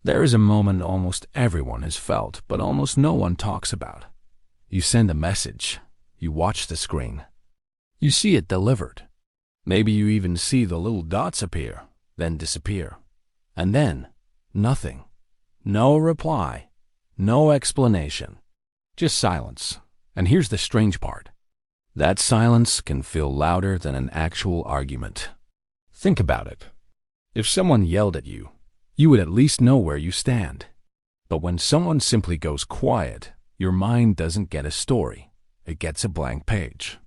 There is a moment almost everyone has felt, but almost no one talks about. You send a message. You watch the screen. You see it delivered. Maybe you even see the little dots appear, then disappear. And then, nothing. No reply. No explanation. Just silence. And here's the strange part. That silence can feel louder than an actual argument. Think about it. If someone yelled at you, you would at least know where you stand. But when someone simply goes quiet, your mind doesn't get a story. It gets a blank page.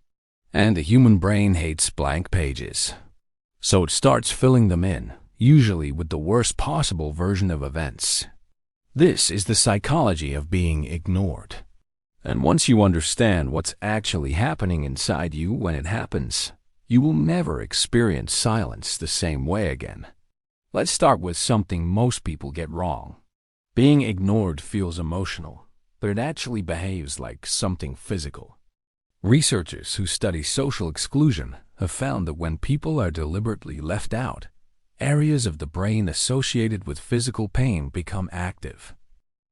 And the human brain hates blank pages. So it starts filling them in, usually with the worst possible version of events. This is the psychology of being ignored. And once you understand what's actually happening inside you when it happens, you will never experience silence the same way again. Let's start with something most people get wrong. Being ignored feels emotional, but it actually behaves like something physical. Researchers who study social exclusion have found that when people are deliberately left out, areas of the brain associated with physical pain become active.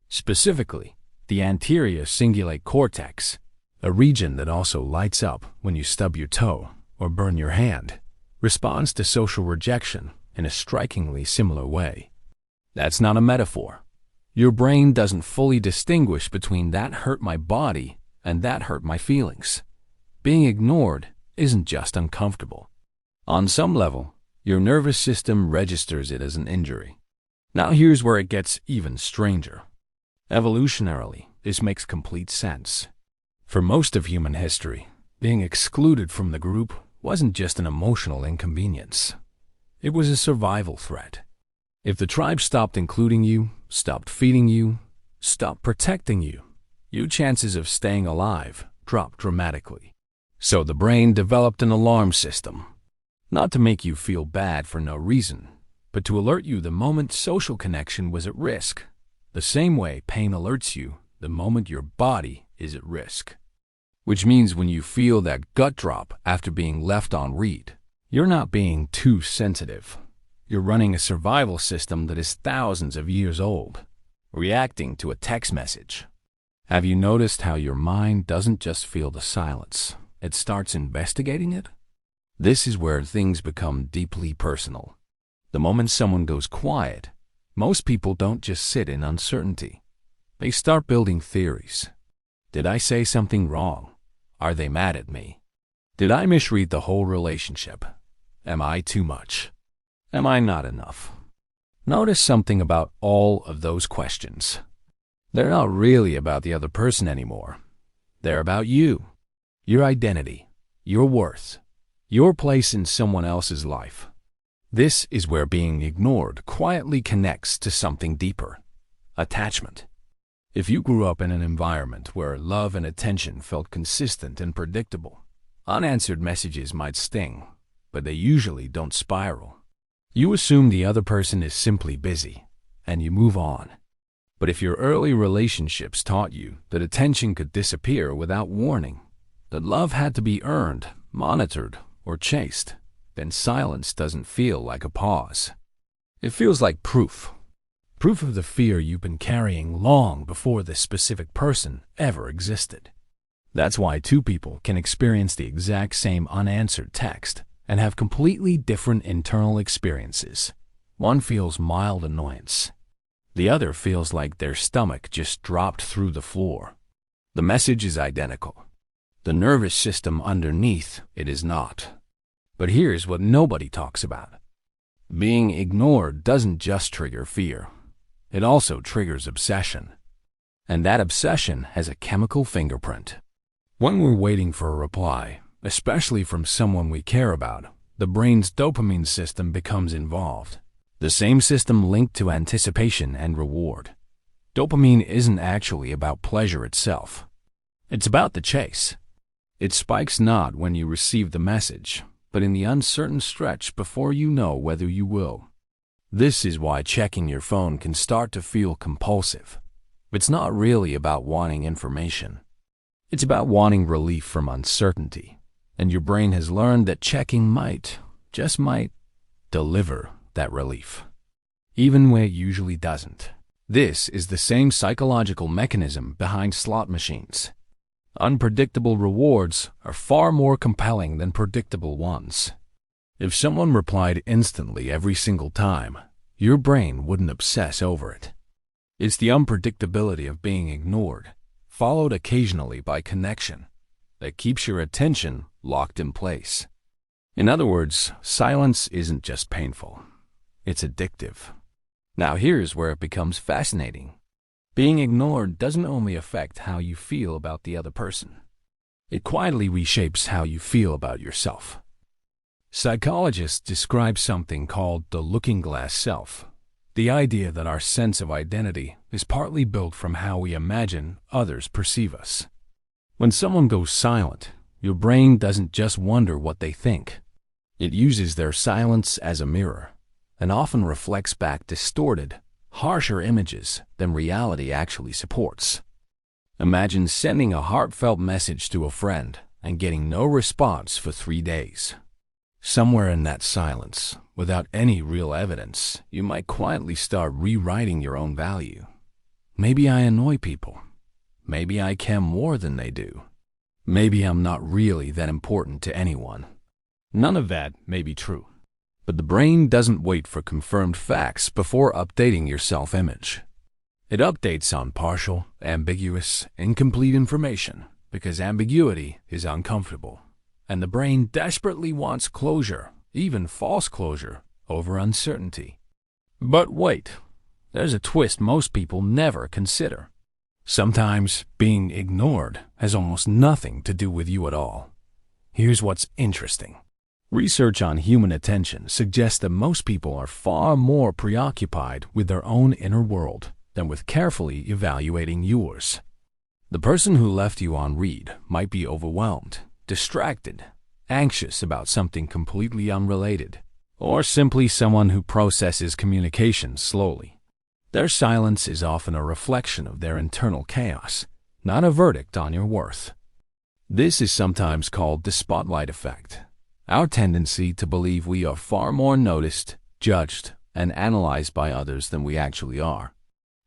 Specifically, the anterior cingulate cortex, a region that also lights up when you stub your toe or burn your hand, responds to social rejection in a strikingly similar way. That's not a metaphor. Your brain doesn't fully distinguish between that hurt my body and that hurt my feelings. Being ignored isn't just uncomfortable. On some level, your nervous system registers it as an injury. Now here's where it gets even stranger. Evolutionarily, this makes complete sense. For most of human history, being excluded from the group wasn't just an emotional inconvenience. It was a survival threat. If the tribe stopped including you, stopped feeding you, stopped protecting you, your chances of staying alive dropped dramatically. So the brain developed an alarm system, not to make you feel bad for no reason, but to alert you the moment social connection was at risk, the same way pain alerts you the moment your body is at risk. Which means when you feel that gut drop after being left on read, you're not being too sensitive. You're running a survival system that is thousands of years old, reacting to a text message. Have you noticed how your mind doesn't just feel the silence? It starts investigating it? This is where things become deeply personal. The moment someone goes quiet, most people don't just sit in uncertainty. They start building theories. Did I say something wrong? Are they mad at me? Did I misread the whole relationship? Am I too much? Am I not enough? Notice something about all of those questions. They're not really about the other person anymore. They're about you, your identity, your worth, your place in someone else's life. This is where being ignored quietly connects to something deeper: attachment. If you grew up in an environment where love and attention felt consistent and predictable, unanswered messages might sting, but they usually don't spiral. You assume the other person is simply busy, and you move on. But if your early relationships taught you that attention could disappear without warning, that love had to be earned, monitored, or chased, then silence doesn't feel like a pause. It feels like proof. Proof of the fear you've been carrying long before this specific person ever existed. That's why two people can experience the exact same unanswered text and have completely different internal experiences. One feels mild annoyance. The other feels like their stomach just dropped through the floor. The message is identical. The nervous system underneath it is not. But here's what nobody talks about. Being ignored doesn't just trigger fear. It also triggers obsession. And that obsession has a chemical fingerprint. When we're waiting for a reply, especially from someone we care about, the brain's dopamine system becomes involved. The same system linked to anticipation and reward. Dopamine isn't actually about pleasure itself. It's about the chase. It spikes not when you receive the message, but in the uncertain stretch before you know whether you will. This is why checking your phone can start to feel compulsive. It's not really about wanting information. It's about wanting relief from uncertainty. And your brain has learned that checking might, just might, deliver that relief. even when it usually doesn't. This is the same psychological mechanism behind slot machines. Unpredictable rewards are far more compelling than predictable ones. If someone replied instantly every single time, your brain wouldn't obsess over it. It's the unpredictability of being ignored, followed occasionally by connection, that keeps your attention locked in place. In other words, silence isn't just painful, it's addictive. Now here's where it becomes fascinating. Being ignored doesn't only affect how you feel about the other person. It quietly reshapes how you feel about yourself. Psychologists describe something called the looking-glass self, the idea that our sense of identity is partly built from how we imagine others perceive us. When someone goes silent, your brain doesn't just wonder what they think. It uses their silence as a mirror, and often reflects back distorted, harsher images than reality actually supports. Imagine sending a heartfelt message to a friend and getting no response for 3 days. Somewhere in that silence, without any real evidence, you might quietly start rewriting your own value. Maybe I annoy people. Maybe I care more than they do. Maybe I'm not really that important to anyone. None of that may be true. But the brain doesn't wait for confirmed facts before updating your self-image. It updates on partial, ambiguous, incomplete information because ambiguity is uncomfortable, and the brain desperately wants closure, even false closure, over uncertainty. But wait, there's a twist most people never consider. Sometimes being ignored has almost nothing to do with you at all. Here's what's interesting. Research on human attention suggests that most people are far more preoccupied with their own inner world than with carefully evaluating yours. The person who left you on read might be overwhelmed, distracted, anxious about something completely unrelated, or simply someone who processes communication slowly. Their silence is often a reflection of their internal chaos, not a verdict on your worth. This is sometimes called the spotlight effect. Our tendency to believe we are far more noticed, judged, and analyzed by others than we actually are.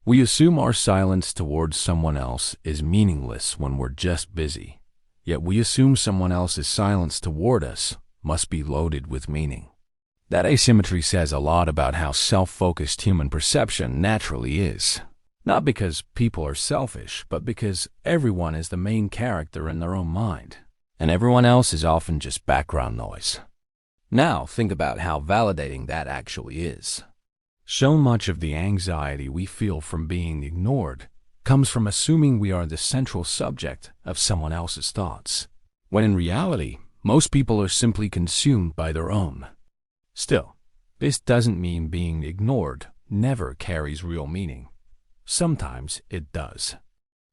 We assume our silence towards someone else is meaningless when we're just busy, yet we assume someone else's silence toward us must be loaded with meaning. That asymmetry says a lot about how self-focused human perception naturally is. Not because people are selfish, but because everyone is the main character in their own mind, and everyone else is often just background noise. Now think about how validating that actually is. So much of the anxiety we feel from being ignored comes from assuming we are the central subject of someone else's thoughts, when in reality, most people are simply consumed by their own. Still, this doesn't mean being ignored never carries real meaning. Sometimes it does.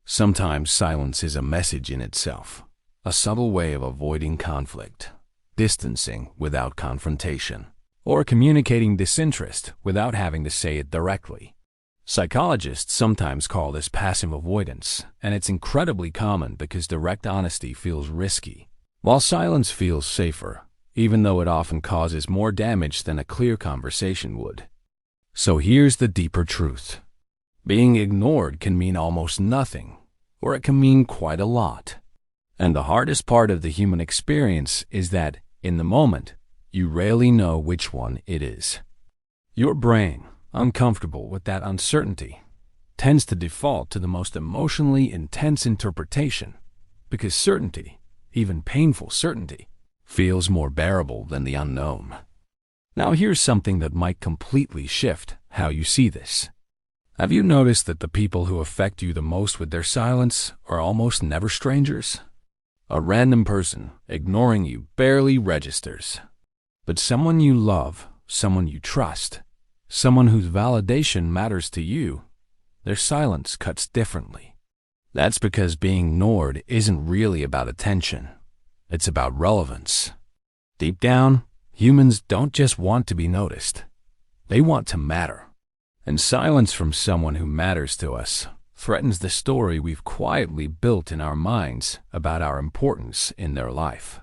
Sometimes silence is a message in itself, a subtle way of avoiding conflict, distancing without confrontation, or communicating disinterest without having to say it directly. Psychologists sometimes call this passive avoidance, and it's incredibly common because direct honesty feels risky, while silence feels safer, even though it often causes more damage than a clear conversation would. So here's the deeper truth. Being ignored can mean almost nothing, or it can mean quite a lot. And the hardest part of the human experience is that, in the moment, you rarely know which one it is. Your brain, uncomfortable with that uncertainty, tends to default to the most emotionally intense interpretation, because certainty, even painful certainty, feels more bearable than the unknown. Now here's something that might completely shift how you see this. Have you noticed that the people who affect you the most with their silence are almost never strangers? A random person ignoring you barely registers. But someone you love, someone you trust, someone whose validation matters to you, their silence cuts differently. That's because being ignored isn't really about attention. It's about relevance. Deep down, humans don't just want to be noticed. They want to matter. And silence from someone who matters to us threatens the story we've quietly built in our minds about our importance in their life.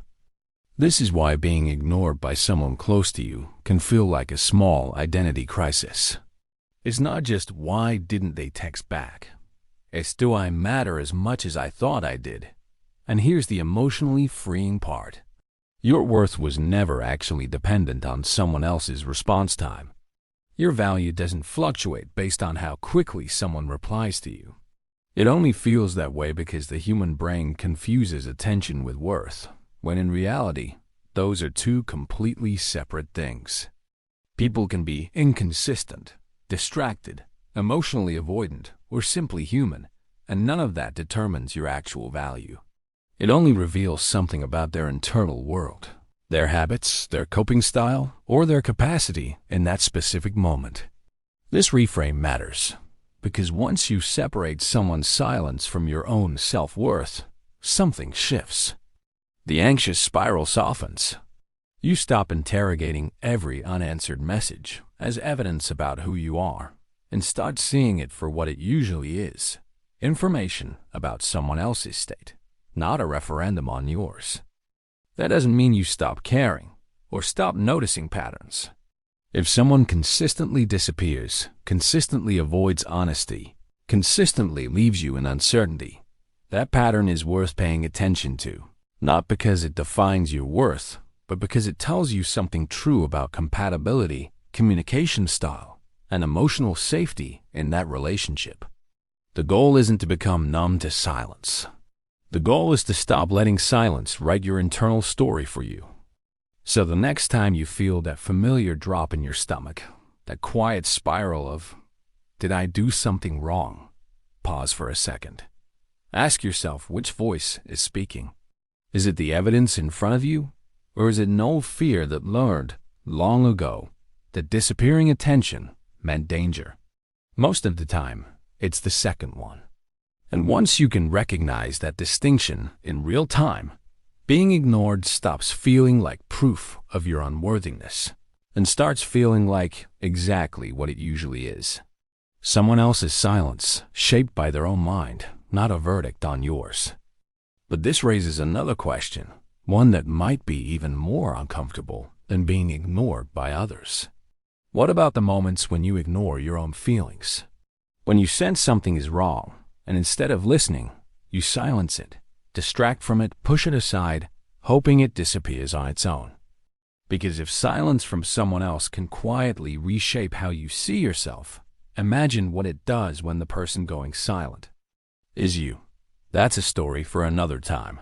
This is why being ignored by someone close to you can feel like a small identity crisis. It's not just why didn't they text back. It's do I matter as much as I thought I did? And here's the emotionally freeing part. Your worth was never actually dependent on someone else's response time. Your value doesn't fluctuate based on how quickly someone replies to you. It only feels that way because the human brain confuses attention with worth, when in reality, those are two completely separate things. People can be inconsistent, distracted, emotionally avoidant, or simply human, and none of that determines your actual value. It only reveals something about their internal world, their habits, their coping style, or their capacity in that specific moment. This reframe matters, because once you separate someone's silence from your own self-worth, something shifts. The anxious spiral softens. You stop interrogating every unanswered message as evidence about who you are, and start seeing it for what it usually is: information about someone else's state, not a referendum on yours. That doesn't mean you stop caring or stop noticing patterns. If someone consistently disappears, consistently avoids honesty, consistently leaves you in uncertainty, that pattern is worth paying attention to, not because it defines your worth, but because it tells you something true about compatibility, communication style, and emotional safety in that relationship. The goal isn't to become numb to silence. The goal is to stop letting silence write your internal story for you. So the next time you feel that familiar drop in your stomach, that quiet spiral of, did I do something wrong? Pause for a second. Ask yourself which voice is speaking. Is it the evidence in front of you? Or is it an old fear that learned, long ago, that disappearing attention meant danger? Most of the time, it's the second one. And once you can recognize that distinction in real time, being ignored stops feeling like proof of your unworthiness and starts feeling like exactly what it usually is: someone else's silence shaped by their own mind, not a verdict on yours. But this raises another question, one that might be even more uncomfortable than being ignored by others. What about the moments when you ignore your own feelings? When you sense something is wrong, and instead of listening, you silence it, distract from it, push it aside, hoping it disappears on its own. Because if silence from someone else can quietly reshape how you see yourself, imagine what it does when the person going silent is you. That's a story for another time.